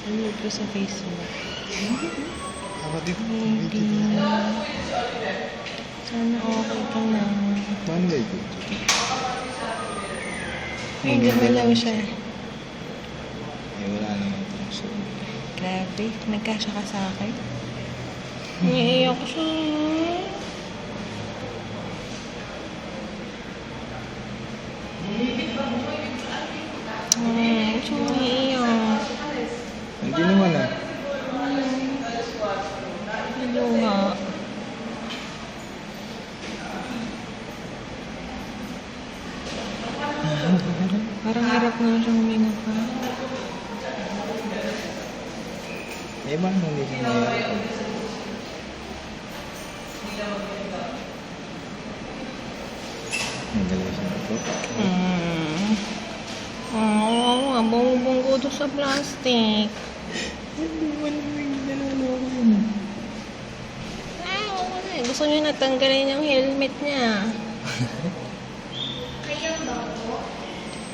Nanood ko sa Facebook. Kapatid, Hindi. Sana okay ka na. paano ba ito? Ay, gumalaw siya. Eh, wala naman ito. So, Grabe, nagkasya ka sa akin. Naiiyak siya. Siya naiiyak. hindi naman ah. Hello nga. Parang hirap na siya huminga pa. Eh, paano hindi siya nangyayari? Nagalaw siya ito. Oo, bunggo doon sa plastic. Hindi naman nalalawa ko yun. Ay, wala eh. Gusto niya natanggalin yung helmet niya.